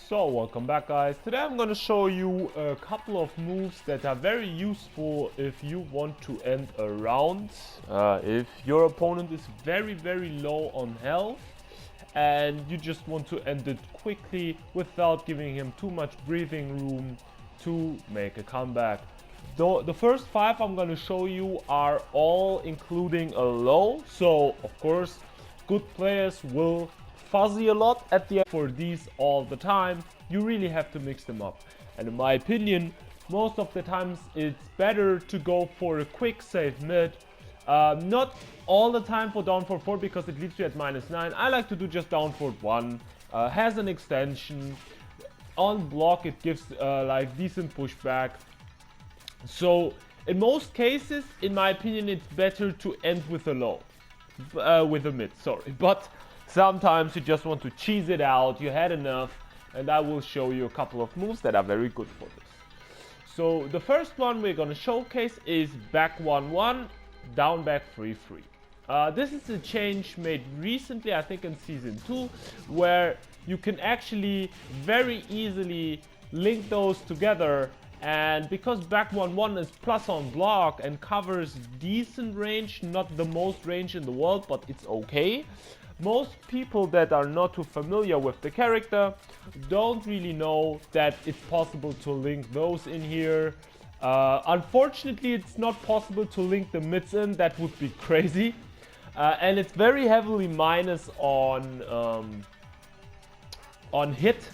So welcome back, guys. Today I'm going to show you a couple of moves that are very useful if you want to end a round. If your opponent is very low on health and you just want to end it quickly without giving him too much breathing room to make a comeback. The first 5 I'm going to show you are all including a low, so of course good players will fuzzy a lot at the end. For these all the time, you really have to mix them up, and in my opinion most of the times it's better to go for a quick save mid. Not all the time for down for 4 because it leaves you at -9. I like to do just down for 1. Has an extension on block, it gives like decent pushback. So in most cases, in my opinion, it's better to end with a low, with a mid, sorry. But sometimes you just want to cheese it out, you had enough, and I will show you a couple of moves that are very good for this. So the first one we're going to showcase is back 1-1, down back 3-3. This is a change made recently, I think in season 2, where you can actually very easily link those together. And because back 1-1 is plus on block and covers decent range, not the most range in the world, but it's okay. Most people that are not too familiar with the character don't really know that it's possible to link those in here. Unfortunately, it's not possible to link the mids in. That would be crazy. And it's very heavily minus on hit.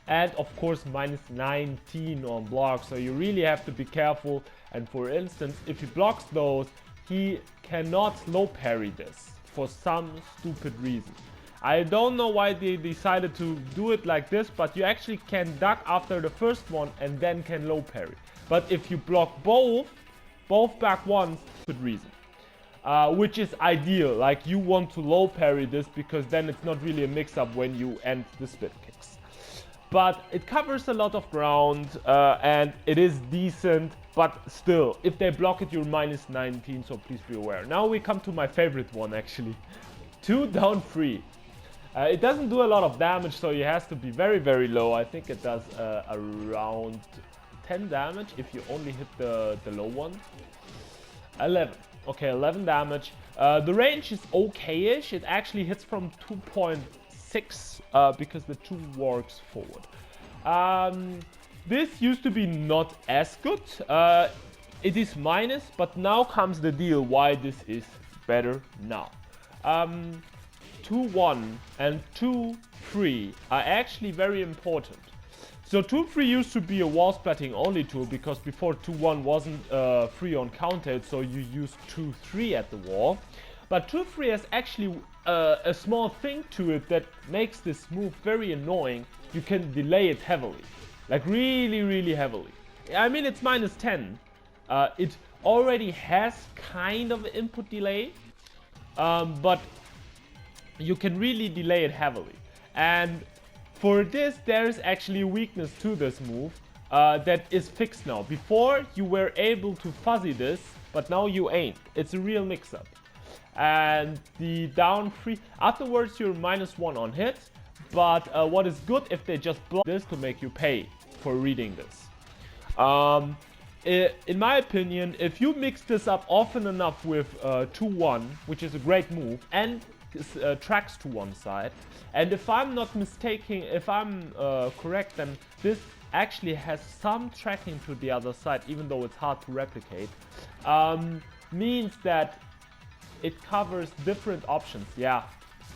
And of course -19 on block, so you really have to be careful. And for instance, if he blocks those, he cannot low parry this for some stupid reason. I don't know why they decided to do it like this, but you actually can duck after the first one and then can low parry. But if you block both back ones, good reason. Which is ideal, like you want to low parry this because then it's not really a mix up when you end the split kicks. But it covers a lot of ground and it is decent, but still, if they block it, you're -19, so please be aware. Now we come to my favorite one actually, 2 down 3. It doesn't do a lot of damage, so it has to be very low. I think it does around 10 damage if you only hit the low one. 11. Okay, 11 damage. The range is okay-ish. It actually hits from 2.6 because the 2 works forward. This used to be not as good. It is minus, but now comes the deal why this is better now. 2-1 and 2-3 are actually very important. So 2-3 used to be a wall splatting only tool because before 2-1 wasn't free on counter, so you used 2-3 at the wall. But 2-3 has actually a small thing to it that makes this move very annoying. You can delay it heavily, like really heavily. I mean, it's -10. It already has kind of input delay, but you can really delay it heavily. And for this, there is actually a weakness to this move that is fixed now. Before, you were able to fuzzy this, but now you ain't. It's a real mix-up. And the down 3, afterwards you're -1 on hit, but what is good if they just block this to make you pay for reading this. In my opinion, if you mix this up often enough with 2-1, which is a great move, and tracks to one side, and if I'm not mistaken, if I'm correct, then this actually has some tracking to the other side, even though it's hard to replicate, means that it covers different options. Yeah,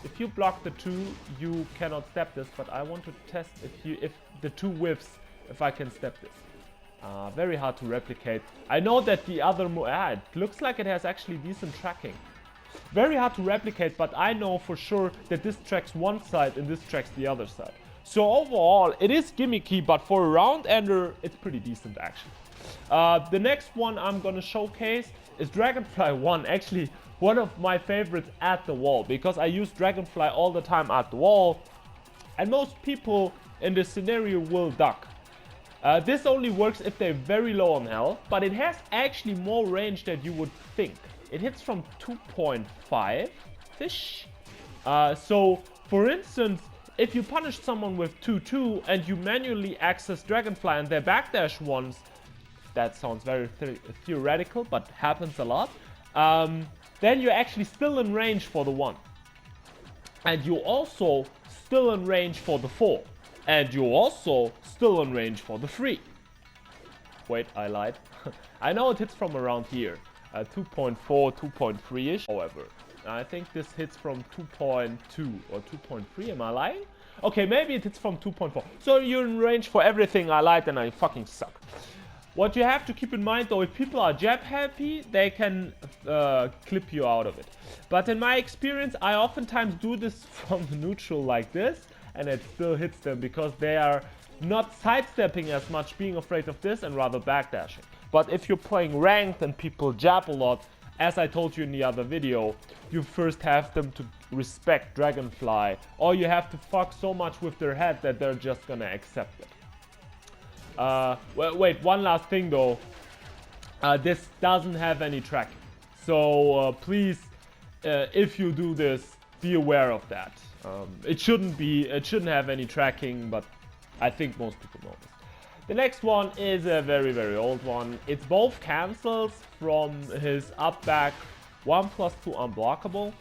if you block the 2, you cannot step this, but I want to test if the 2 whiffs, if I can step this. Very hard to replicate. I know that the other it looks like it has actually decent tracking. Very hard to replicate, but I know for sure that this tracks one side and this tracks the other side. So overall, it is gimmicky, but for a round ender, it's pretty decent actually. The next one I'm gonna showcase is Dragonfly 1. Actually, one of my favorites at the wall, because I use Dragonfly all the time at the wall, and most people in this scenario will duck. This only works if they're very low on health, but it has actually more range than you would think. It hits from 2.5-ish. So, for instance, if you punish someone with 2-2 and you manually access Dragonfly and their backdash once, that sounds very theoretical, but happens a lot, then you're actually still in range for the 1. And you're also still in range for the 4. And you're also still in range for the 3. Wait, I lied. I know it hits from around here. 2.4, 2.3-ish. However, I think this hits from 2.2 or 2.3. Am I lying? Okay, maybe it hits from 2.4. So you're in range for everything. I lied and I fucking suck. What you have to keep in mind though, if people are jab happy, they can clip you out of it. But in my experience, I oftentimes do this from the neutral like this, and it still hits them because they are not sidestepping as much, being afraid of this, and rather backdashing. But if you're playing ranked and people jab a lot, as I told you in the other video, you first have them to respect Dragonfly, or you have to fuck so much with their head that they're just gonna accept it. Wait, one last thing though. This doesn't have any tracking. So please, if you do this, be aware of that. It shouldn't have any tracking, but I think most people know this. The next one is a very, very old one. It's both cancels from his up back 1+2 unblockable.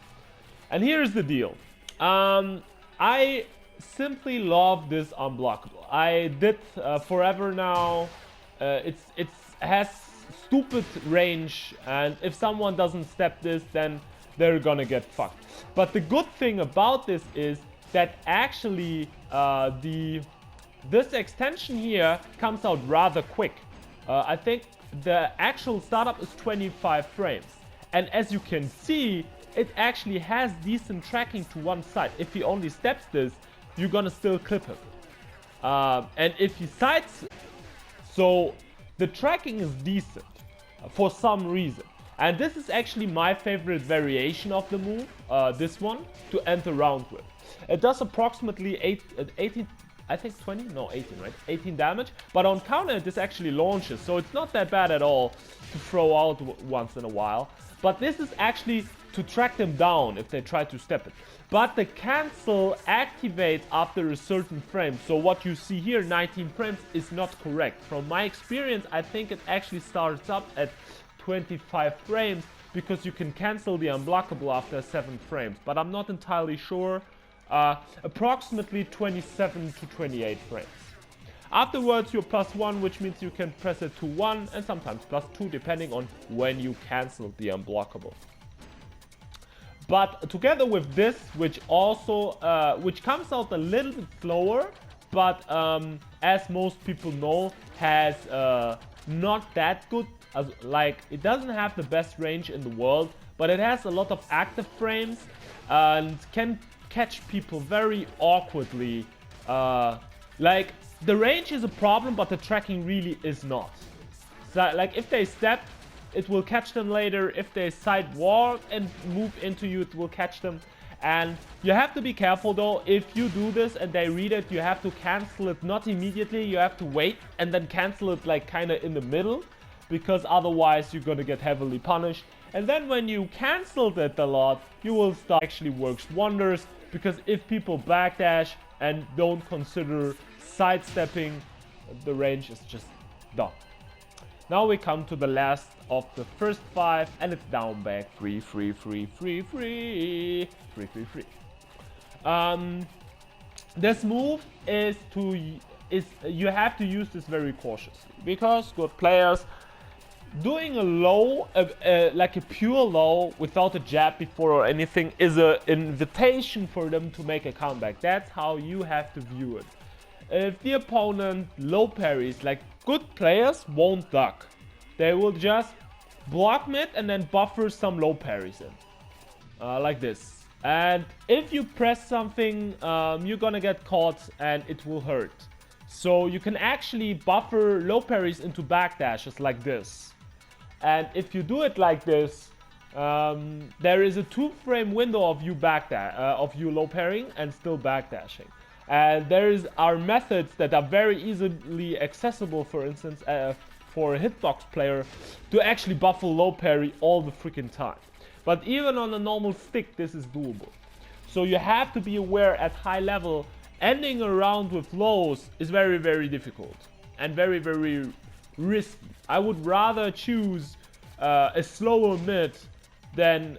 And here's the deal. I simply love this unblockable. I did forever now. It has stupid range, and if someone doesn't step this, then they're gonna get fucked. But the good thing about this is that actually this extension here comes out rather quick. I think the actual startup is 25 frames, and as you can see, it actually has decent tracking to one side. If he only steps this, you're gonna still clip him. And if he sides, so the tracking is decent for some reason. And this is actually my favorite variation of the move, this one, to end the round with. It does approximately 18, I think 20? No, 18, right? 18 damage. But on counter, this actually launches, so it's not that bad at all to throw out once in a while. But this is actually to track them down if they try to step it. But the cancel activates after a certain frame. So what you see here, 19 frames, is not correct. From my experience, I think it actually starts up at 25 frames because you can cancel the unblockable after 7 frames. But I'm not entirely sure. Approximately 27 to 28 frames. Afterwards, you're +1, which means you can press it to 1 and sometimes +2, depending on when you cancel the unblockable. But together with this, which also which comes out a little bit slower, but as most people know, has not that good. Like, it doesn't have the best range in the world, but it has a lot of active frames and can catch people very awkwardly. Like, the range is a problem, but the tracking really is not. So, like, if they step, it will catch them later. If they side walk and move into you, it will catch them. And you have to be careful though. If you do this and they read it, you have to cancel it not immediately. You have to wait and then cancel it like kind of in the middle, because otherwise you're gonna get heavily punished. And then when you canceled it a lot, you will start actually works wonders, because if people backdash and don't consider sidestepping, the range is just done. Now we come to the last of the first 5, and it's down back 3, 3, 3, 3, 3, 3, 3, 3. This move is you have to use this very cautiously, because good players doing a low, like a pure low without a jab before or anything, is an invitation for them to make a comeback. That's how you have to view it. If the opponent low parries, like, good players won't duck. They will just block mid and then buffer some low parries in. Like this. And if you press something, you're gonna get caught and it will hurt. So you can actually buffer low parries into backdashes like this. And if you do it like this, there is a 2-frame window of you low parrying and still backdashing. And are methods that are very easily accessible, for instance, for a hitbox player, to actually buffer low parry all the freaking time. But even on a normal stick, this is doable. So you have to be aware at high level, ending a round with lows is very, very difficult and very, very risky. I would rather choose a slower mid than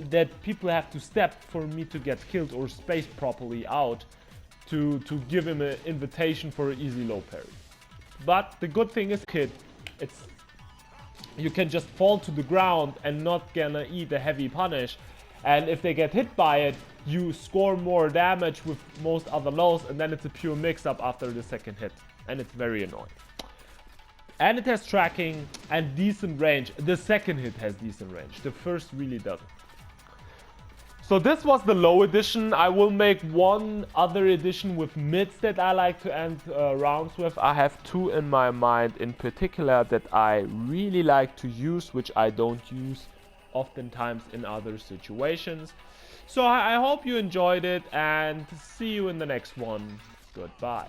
that people have to step for me to get killed or space properly out to give him an invitation for an easy low parry. But the good thing is, you can just fall to the ground and not gonna eat a heavy punish, and if they get hit by it, you score more damage with most other lows, and then it's a pure mix-up after the second hit, and it's very annoying. And it has tracking and decent range. The second hit has decent range, the first really doesn't. So this was the low edition. I will make one other edition with mids that I like to end rounds with. I have two in my mind in particular that I really like to use, which I don't use oftentimes in other situations. So I hope you enjoyed it, and see you in the next one. Goodbye.